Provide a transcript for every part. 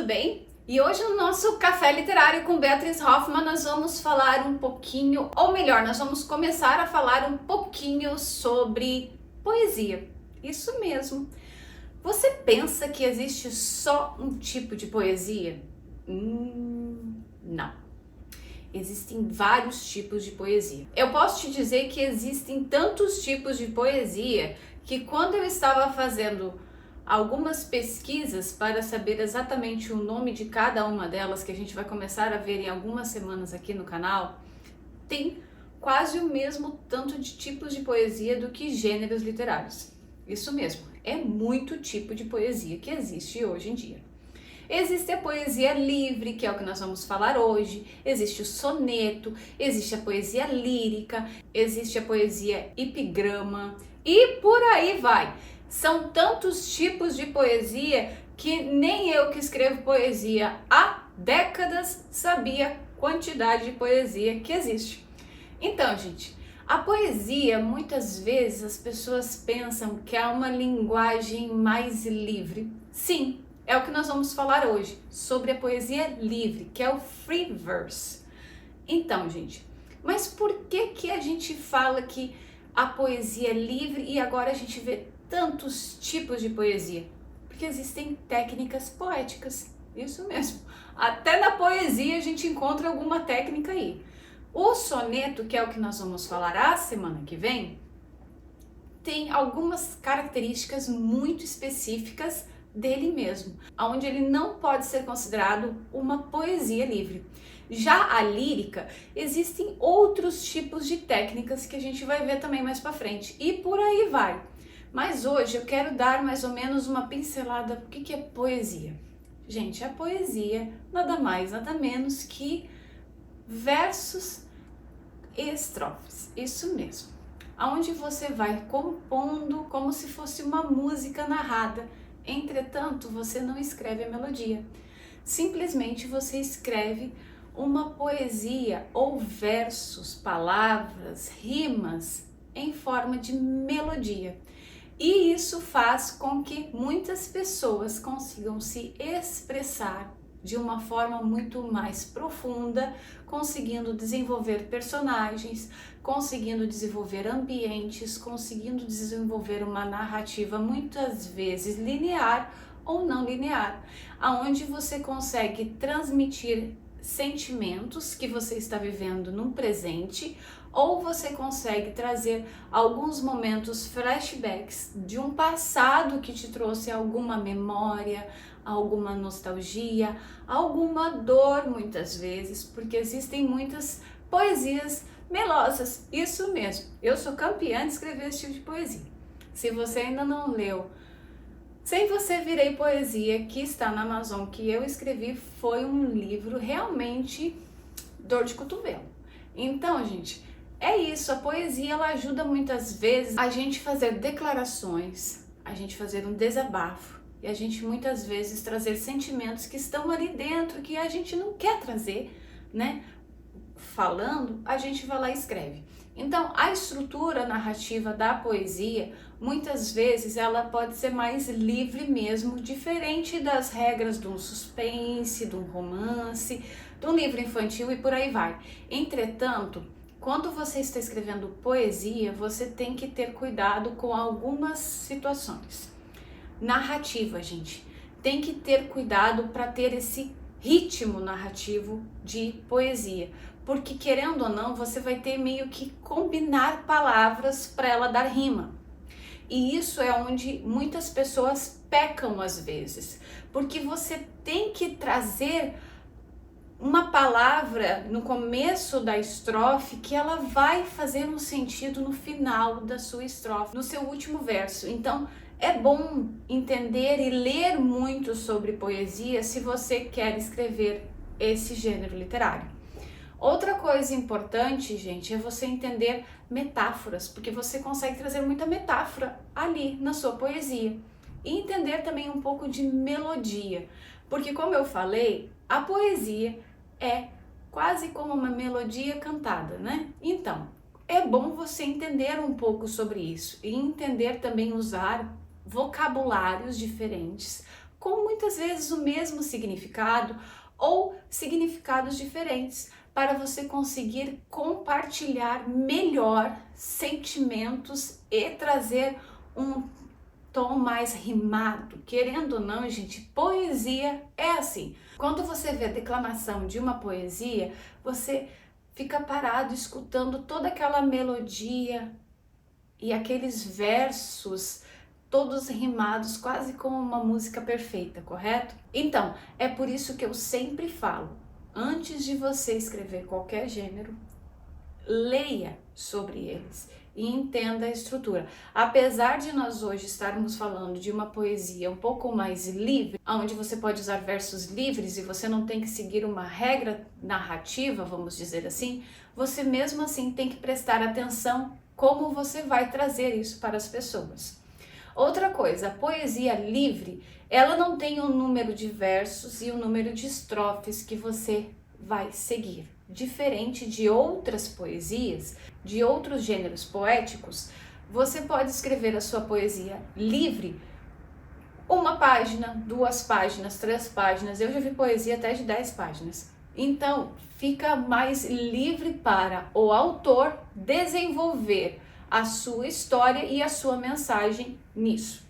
bem? E hoje no nosso Café Literário com Beatriz Hoffmann nós vamos falar um pouquinho, ou melhor, nós vamos começar a falar um pouquinho sobre poesia. Isso mesmo. Você pensa que existe só um tipo de poesia? Não. Existem vários tipos de poesia. Eu posso te dizer que existem tantos tipos de poesia que quando eu estava fazendo algumas pesquisas para saber exatamente o nome de cada uma delas, que a gente vai começar a ver em algumas semanas aqui no canal, tem quase o mesmo tanto de tipos de poesia do que gêneros literários. Isso mesmo, é muito tipo de poesia que existe hoje em dia. Existe a poesia livre, que é o que nós vamos falar hoje, existe o soneto, existe a poesia lírica, existe a poesia epigrama e por aí vai. São tantos tipos de poesia que nem eu que escrevo poesia há décadas sabia a quantidade de poesia que existe. Então, gente, a poesia, muitas vezes as pessoas pensam que é uma linguagem mais livre. Sim, é o que nós vamos falar hoje, sobre a poesia livre, que é o free verse. Então, gente, mas por que a gente fala que a poesia é livre e agora a gente vê tantos tipos de poesia? Porque existem técnicas poéticas, isso mesmo. Até na poesia a gente encontra alguma técnica aí. O soneto, que é o que nós vamos falar a semana que vem, tem algumas características muito específicas dele mesmo, onde ele não pode ser considerado uma poesia livre. Já a lírica, existem outros tipos de técnicas que a gente vai ver também mais para frente, e por aí vai. Mas hoje eu quero dar mais ou menos uma pincelada do que é poesia. Gente, a poesia nada mais, nada menos que versos e estrofes, isso mesmo. Onde você vai compondo como se fosse uma música narrada. Entretanto, você não escreve a melodia. Simplesmente você escreve uma poesia ou versos, palavras, rimas em forma de melodia. E isso faz com que muitas pessoas consigam se expressar de uma forma muito mais profunda, conseguindo desenvolver personagens, conseguindo desenvolver ambientes, conseguindo desenvolver uma narrativa muitas vezes linear ou não linear, aonde você consegue transmitir sentimentos que você está vivendo no presente, ou você consegue trazer alguns momentos flashbacks de um passado que te trouxe alguma memória, alguma nostalgia, alguma dor muitas vezes, porque existem muitas poesias melosas, isso mesmo. Eu sou campeã de escrever esse tipo de poesia. Se você ainda não leu Sem Você Virei Poesia, que está na Amazon, que eu escrevi, foi um livro realmente dor de cotovelo. Então, gente, é isso, a poesia ela ajuda muitas vezes a gente fazer declarações, a gente fazer um desabafo e a gente muitas vezes trazer sentimentos que estão ali dentro que a gente não quer trazer, né? Falando, a gente vai lá e escreve. Então, a estrutura narrativa da poesia, muitas vezes ela pode ser mais livre mesmo, diferente das regras de um suspense, de um romance, de um livro infantil e por aí vai. Entretanto, quando você está escrevendo poesia, você tem que ter cuidado com algumas situações. Narrativa, gente, tem que ter cuidado para ter esse ritmo narrativo de poesia, porque querendo ou não, você vai ter meio que combinar palavras para ela dar rima. E isso é onde muitas pessoas pecam às vezes, porque você tem que trazer uma palavra no começo da estrofe que ela vai fazer um sentido no final da sua estrofe, no seu último verso. Então, é bom entender e ler muito sobre poesia se você quer escrever esse gênero literário. Outra coisa importante, gente, é você entender metáforas, porque você consegue trazer muita metáfora ali na sua poesia. E entender também um pouco de melodia, porque como eu falei, a poesia é quase como uma melodia cantada, né? Então, é bom você entender um pouco sobre isso e entender também usar vocabulários diferentes com muitas vezes o mesmo significado ou significados diferentes, para você conseguir compartilhar melhor sentimentos e trazer um tom mais rimado. Querendo ou não, gente, poesia é assim. Quando você vê a declamação de uma poesia, você fica parado escutando toda aquela melodia e aqueles versos todos rimados, quase como uma música perfeita, correto? Então, é por isso que eu sempre falo, antes de você escrever qualquer gênero, leia sobre eles e entenda a estrutura. Apesar de nós hoje estarmos falando de uma poesia um pouco mais livre, onde você pode usar versos livres e você não tem que seguir uma regra narrativa, vamos dizer assim, você mesmo assim tem que prestar atenção como você vai trazer isso para as pessoas. Outra coisa, a poesia livre, ela não tem o número de versos e o número de estrofes que você vai seguir. Diferente de outras poesias, de outros gêneros poéticos, você pode escrever a sua poesia livre, uma página, 2 páginas, 3 páginas, eu já vi poesia até de 10 páginas. Então, fica mais livre para o autor desenvolver a sua história e a sua mensagem nisso.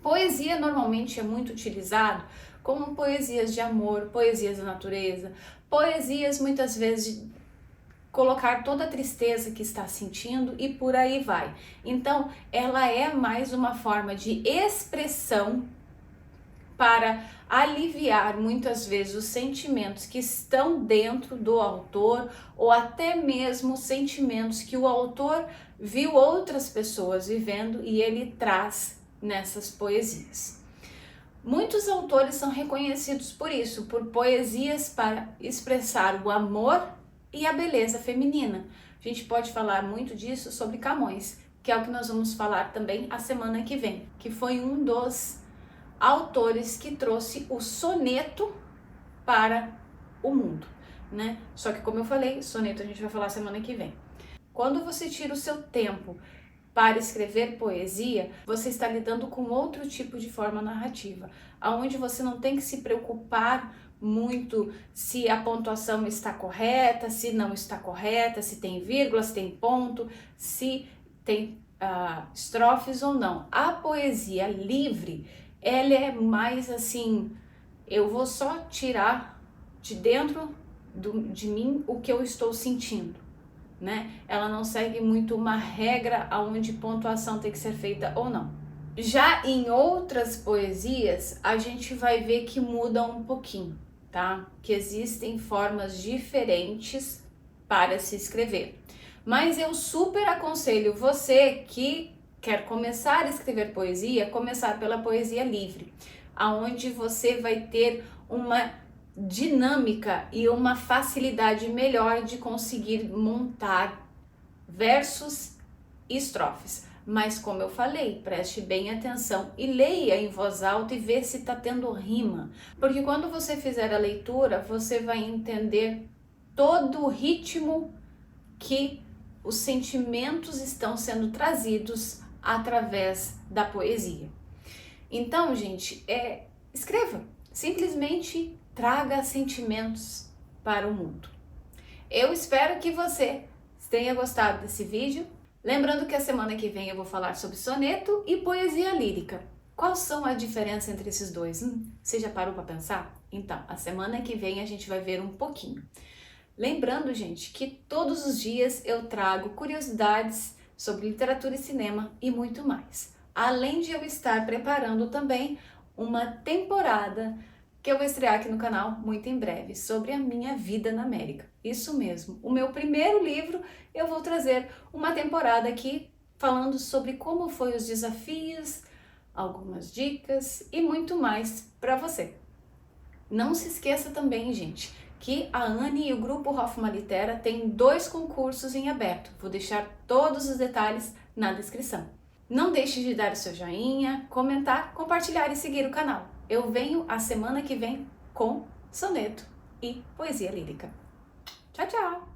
Poesia normalmente é muito utilizado como poesias de amor, poesias da natureza, poesias muitas vezes de colocar toda a tristeza que está sentindo e por aí vai. Então, ela é mais uma forma de expressão para aliviar muitas vezes os sentimentos que estão dentro do autor ou até mesmo sentimentos que o autor viu outras pessoas vivendo e ele traz nessas poesias. Muitos autores são reconhecidos por isso, por poesias para expressar o amor e a beleza feminina. A gente pode falar muito disso sobre Camões, que é o que nós vamos falar também a semana que vem, que foi um dos autores que trouxe o soneto para o mundo, né? Só que como eu falei, soneto a gente vai falar semana que vem. Quando você tira o seu tempo para escrever poesia, você está lidando com outro tipo de forma narrativa, aonde você não tem que se preocupar muito se a pontuação está correta, se não está correta, se tem vírgula, se tem ponto, se tem estrofes ou não. A poesia livre, ela é mais assim, eu vou só tirar de dentro de mim o que eu estou sentindo, né? Ela não segue muito uma regra aonde pontuação tem que ser feita ou não. Já em outras poesias, a gente vai ver que muda um pouquinho, tá? Que existem formas diferentes para se escrever. Mas eu super aconselho você que quer começar a escrever poesia, começar pela poesia livre, aonde você vai ter uma dinâmica e uma facilidade melhor de conseguir montar versos e estrofes. Mas como eu falei, preste bem atenção e leia em voz alta e vê se está tendo rima. Porque quando você fizer a leitura, você vai entender todo o ritmo que os sentimentos estão sendo trazidos através da poesia. Então, gente, escreva. Simplesmente traga sentimentos para o mundo. Eu espero que você tenha gostado desse vídeo. Lembrando que a semana que vem eu vou falar sobre soneto e poesia lírica. Quais são a diferença entre esses dois? Você já parou para pensar? Então, a semana que vem a gente vai ver um pouquinho. Lembrando, gente, que todos os dias eu trago curiosidades sobre literatura e cinema e muito mais. Além de eu estar preparando também uma temporada que eu vou estrear aqui no canal muito em breve, sobre a minha vida na América. Isso mesmo, o meu primeiro livro, eu vou trazer uma temporada aqui falando sobre como foi os desafios, algumas dicas e muito mais para você. Não se esqueça também, gente, que a Anne e o Grupo Hoffman Litera têm 2 concursos em aberto. Vou deixar todos os detalhes na descrição. Não deixe de dar o seu joinha, comentar, compartilhar e seguir o canal. Eu venho a semana que vem com soneto e poesia lírica. Tchau, tchau!